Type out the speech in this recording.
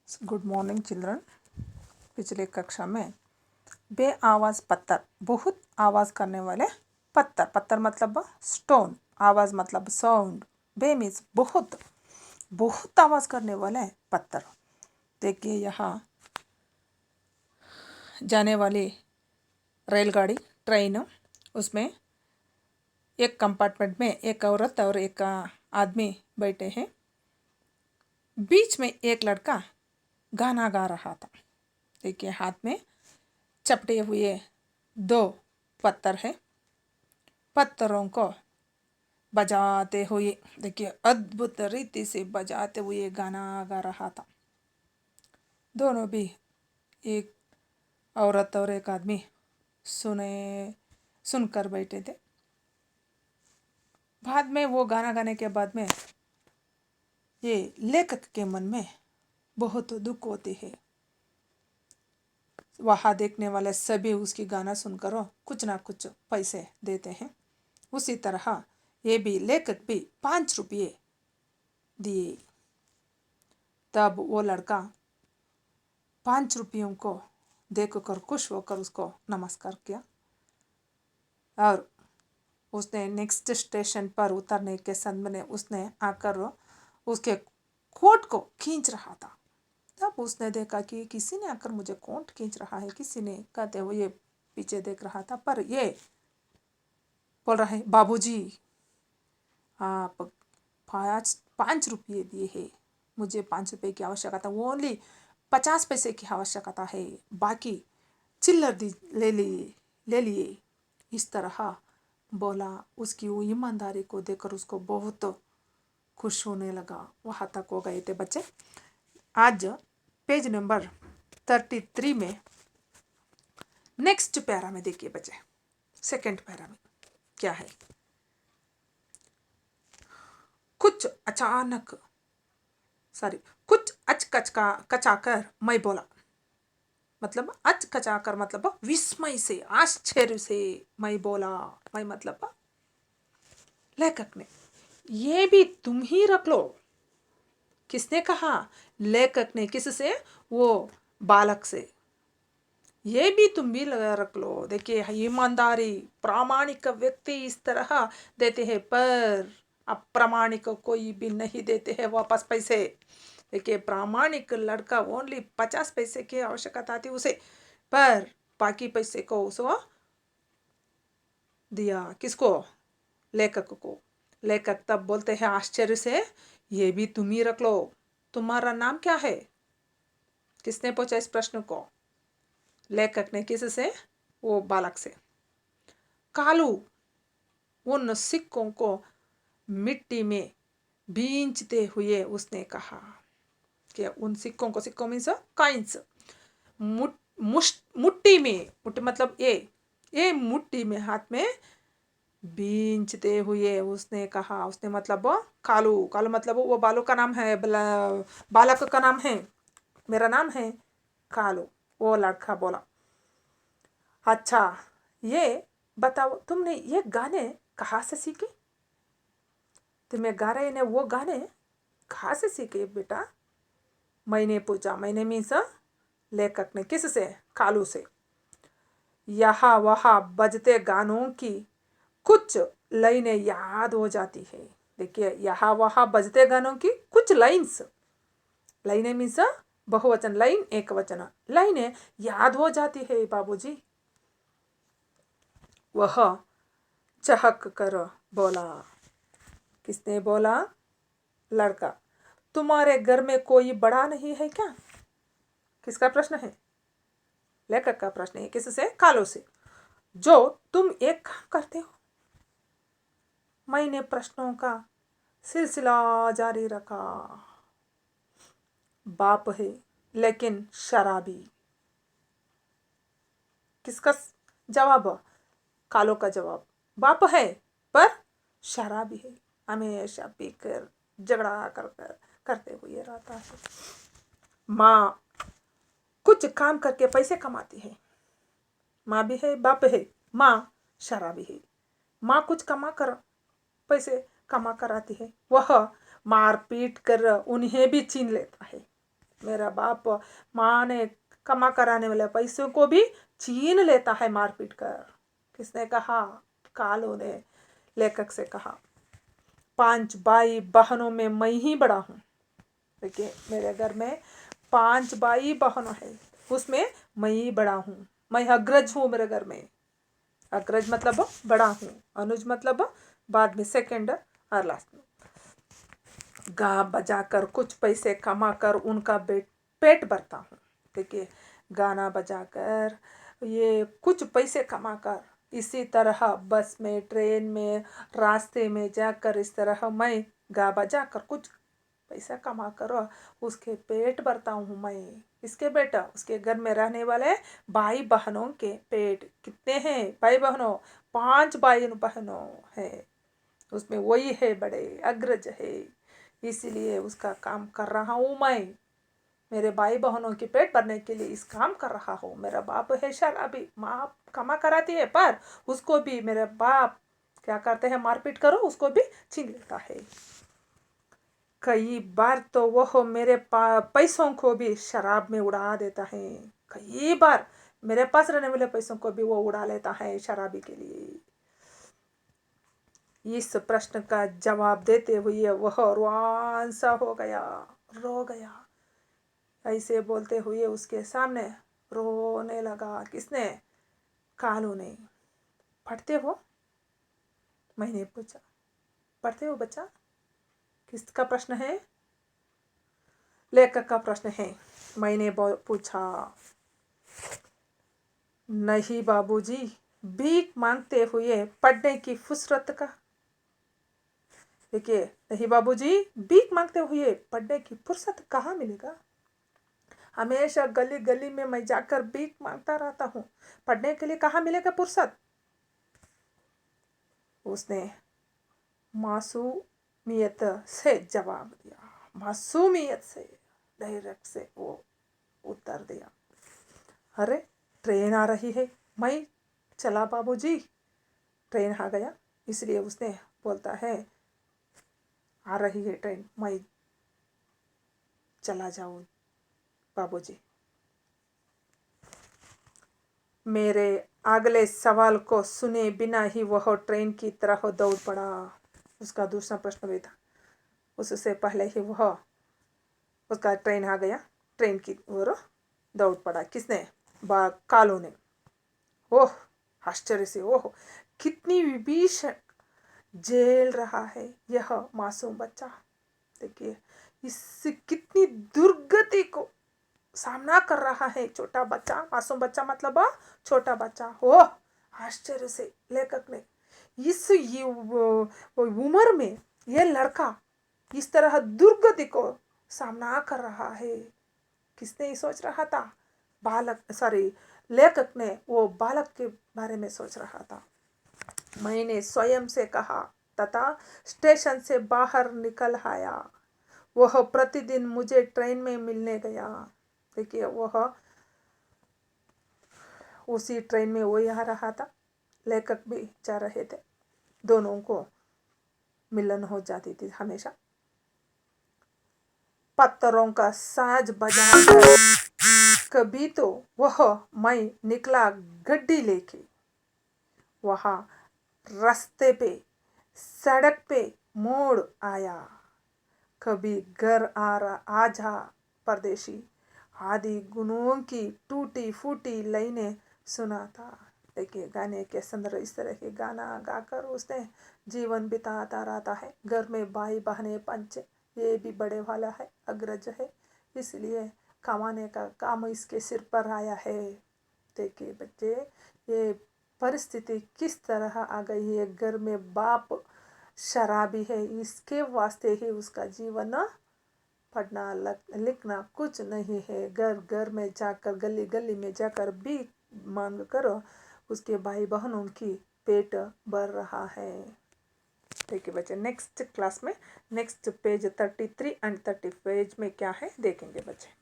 Good morning children. पिछले कक्षा में बे आवाज़ पत्थर, बहुत आवाज़ करने वाले पत्थर। पत्थर मतलब स्टोन, आवाज़ मतलब साउंड। बे मीन्स बहुत, बहुत आवाज़ करने वाले पत्थर। देखिए यहाँ जाने वाली रेलगाड़ी, ट्रेन, उसमें एक कंपार्टमेंट में एक औरत और एक आदमी बैठे हैं। बीच में एक लड़का गाना गा रहा था। देखिए हाथ में चपटे हुए दो पत्थर है। पत्थरों को बजाते हुए, देखिए अद्भुत रीति से बजाते हुए गाना गा रहा था। दोनों भी, एक औरत और एक आदमी सुनकर बैठे थे। बाद में वो गाना गाने के बाद में ये लेखक के मन में बहुत दुख होती है। वहाँ देखने वाले सभी उसकी गाना सुनकर कुछ ना कुछ पैसे देते हैं। उसी तरह ये भी लेखक भी 5 रुपये दिए। तब वो लड़का 5 रुपयों को देखकर खुश होकर उसको नमस्कार किया और उसने नेक्स्ट स्टेशन पर उतरने के समय में उसने आकर उसके कोट को खींच रहा था। तब उसने देखा कि किसी ने आकर मुझे कोट खींच रहा है। किसी ने कहते हुए ये पीछे देख रहा था, पर ये बोल रहा है, बाबूजी आप 5 रुपये दिए है, मुझे 5 रुपये की आवश्यकता, ओनली 50 पैसे की आवश्यकता है, बाकी चिल्लर ले लिए। इस तरह बोला। उसकी वो ईमानदारी को देखकर उसको बहुत खुश होने लगा। वहाँ तक हो गए थे बच्चे। आज पेज नंबर 33 में नेक्स्ट पैरा में देखिए बच्चे, सेकंड पैरा में क्या है। कुछ अचकचाकर मैं बोला, मतलब अचकचाकर मतलब विस्मय से, आश्चर्य से मैं बोला। मैं मतलब लेखक ने, ये भी तुम ही रख लो। किसने कहा? लेखक ने। किससे? वो बालक से। ये भी तुम भी रख लो। देखिए ईमानदारी, प्रामाणिक व्यक्ति इस तरह देते हैं, पर अप्रामाणिक कोई भी नहीं देते हैं वापस पैसे। देखिए प्रामाणिक लड़का ओनली 50 पैसे की आवश्यकता थी उसे, पर बाकी पैसे को उसको दिया। किसको? लेखक को। लेखक तब बोलते हैं आश्चर्य से, ये भी तुम ही रख लो। तुम्हारा नाम क्या है? किसने पूछा इस प्रश्न को? लेखक ने। किससे? वो बालक से। कालू उन सिक्कों को मिट्टी में भींचते हुए उसने कहा कि उन सिक्कों को, सिक्कों मीन्स कॉइन्स, मुट्ठी में, मुट्ठी मतलब ये मुट्ठी में, हाथ में भींचते हुए उसने कहा। उसने मतलब कालू, कालू मतलब वो बालू का नाम है, बालक का नाम है, मेरा नाम है कालू। वो लड़का बोला, अच्छा ये बताओ तुमने ये गाने कहाँ से सीखे? तुम्हें गा रहे ने वो गाने कहाँ से सीखे बेटा? मैंने पूछा। मैंने मीन्स लेखक ने। किससे? कालू से। यहाँ वहाँ बजते गानों की कुछ लाइनें याद हो जाती है। देखिए यहाँ वहाँ बजते गानों की कुछ लाइन्स, लाइनें मीन्स बहुवचन, लाइन एक वचन, लाइनें याद हो जाती है बाबूजी। वह चहक कर बोला। किसने बोला? लड़का। तुम्हारे घर में कोई बड़ा नहीं है क्या? किसका प्रश्न है? लेखक का प्रश्न है। किससे? कालू से। जो तुम एक काम करते हो। मैंने प्रश्नों का सिलसिला जारी रखा। बाप है लेकिन शराबी। किसका जवाब? कालो का जवाब। बाप है पर शराबी है, हमेशा पीकर झगड़ा करते हुए रहता है। माँ कुछ काम करके पैसे कमाती है। माँ भी है, बाप है, माँ शराबी है। माँ कुछ कमा कर पैसे कमा कर आती है, वह मार पीट कर उन्हें भी छीन लेता है। मेरा बाप माँ ने कमा कराने वाले पैसों को भी छीन लेता है मारपीट कर। किसने कहा? कालू ने लेखक से कहा। 5 भाई बहनों में मैं ही बड़ा हूँ। देखिए, मेरे घर में 5 भाई बहनों है, उसमें मैं ही बड़ा हूँ। मैं अग्रज हूँ मेरे घर में। अग्रज मतलब बड़ा हूँ, अनुज मतलब बाद में, सेकंड और लास्ट में। गा बजाकर कुछ पैसे कमा कर उनका पेट भरता हूँ। देखिए, गाना बजाकर ये कुछ पैसे कमा कर, इसी तरह बस में, ट्रेन में, रास्ते में जाकर इस तरह मैं गा बजा कर कुछ पैसा कमा कर उसके पेट भरता हूँ मैं। इसके बेटा, उसके घर में रहने वाले भाई बहनों के पेट कितने हैं? भाई बहनों 5 भाई बहनों है, उसमें वही है बड़े, अग्रज है, इसीलिए उसका काम कर रहा हूँ मैं। मेरे भाई बहनों के पेट भरने के लिए इस काम कर रहा हूँ। मेरा बाप है शराबी, माँ कमा कराती है, पर उसको भी मेरे बाप क्या करते हैं? मारपीट करो, उसको भी छीन लेता है। कई बार तो वह मेरे पैसों को भी शराब में उड़ा देता है। कई बार मेरे पास रहने वाले पैसों को भी वो उड़ा लेता है शराबी के लिए। इस प्रश्न का जवाब देते हुए वह रुआन सा हो गया, रो गया। ऐसे बोलते हुए उसके सामने रोने लगा। किसने? कालू ने। पढ़ते हो? मैंने पूछा। पढ़ते हो बच्चा? किसका प्रश्न है? लेखक का प्रश्न है। मैंने पूछा। नहीं बाबूजी, भीख मांगते हुए पढ़ने की फुर्सत का। देखिए, नहीं बाबूजी, भीख मांगते हुए पढ़ने की फुर्सत कहाँ मिलेगा? हमेशा गली गली में मैं जाकर भीख मांगता रहता हूँ, पढ़ने के लिए कहाँ मिलेगा फुर्सत? उसने मासूमियत से जवाब दिया। मासूमियत से, डायरेक्ट से वो उत्तर दिया। अरे, ट्रेन आ रही है, मैं चला बाबूजी। ट्रेन आ गया, इसलिए उसने बोलता है, आ रही है ट्रेन, मैं चला जाऊँ बाबूजी। मेरे अगले सवाल को सुने बिना ही वह ट्रेन की तरफ दौड़ पड़ा। उसका दूसरा प्रश्न भी था, उससे पहले ही वह, उसका ट्रेन आ गया, ट्रेन की ओर दौड़ पड़ा। किसने? कालू ने। ओह, आश्चर्य से, ओह, कितनी भीषण झेल रहा है यह मासूम बच्चा। देखिए, इससे कितनी दुर्गति को सामना कर रहा है छोटा बच्चा। मासूम बच्चा मतलब छोटा बच्चा। ओह, आश्चर्य से लेखक ने इस उम्र में यह लड़का इस तरह दुर्गति को सामना कर रहा है। किसने सोच रहा था? लेखक ने वो बालक के बारे में सोच रहा था। मैंने स्वयं से कहा तथा स्टेशन से बाहर निकल आया। वह प्रतिदिन मुझे ट्रेन में मिलने गया। देखिए, वह उसी ट्रेन में वही आ रहा था, लेखक भी जा रहे थे, दोनों को मिलन हो जाती थी हमेशा। पत्थरों का साज बजाकर कभी तो वह मैं निकला गड्डी लेके। वहाँ रास्ते पे, सड़क पे मोड़ आया। कभी घर आ जा परदेशी आदि गुनों की टूटी फूटी लाइनें सुनाता। देखिए, गाने के संदर्भ इस तरह के गाना गाकर उसने जीवन बिताता रहता है। घर में भाई बहने पंच, ये भी बड़े वाला है, अग्रज है, इसलिए कमाने का काम इसके सिर पर आया है। देखिए बच्चे, ये परिस्थिति किस तरह आ गई है। घर में बाप शराबी है, इसके वास्ते ही उसका जीवन पढ़ना लिखना कुछ नहीं है। घर घर में जाकर, गली गली में जाकर भी मांग करो, उसके भाई बहनों की पेट भर रहा है। ठीक है बच्चे, नेक्स्ट क्लास में नेक्स्ट पेज 33 एंड 30 पेज में क्या है देखेंगे बच्चे।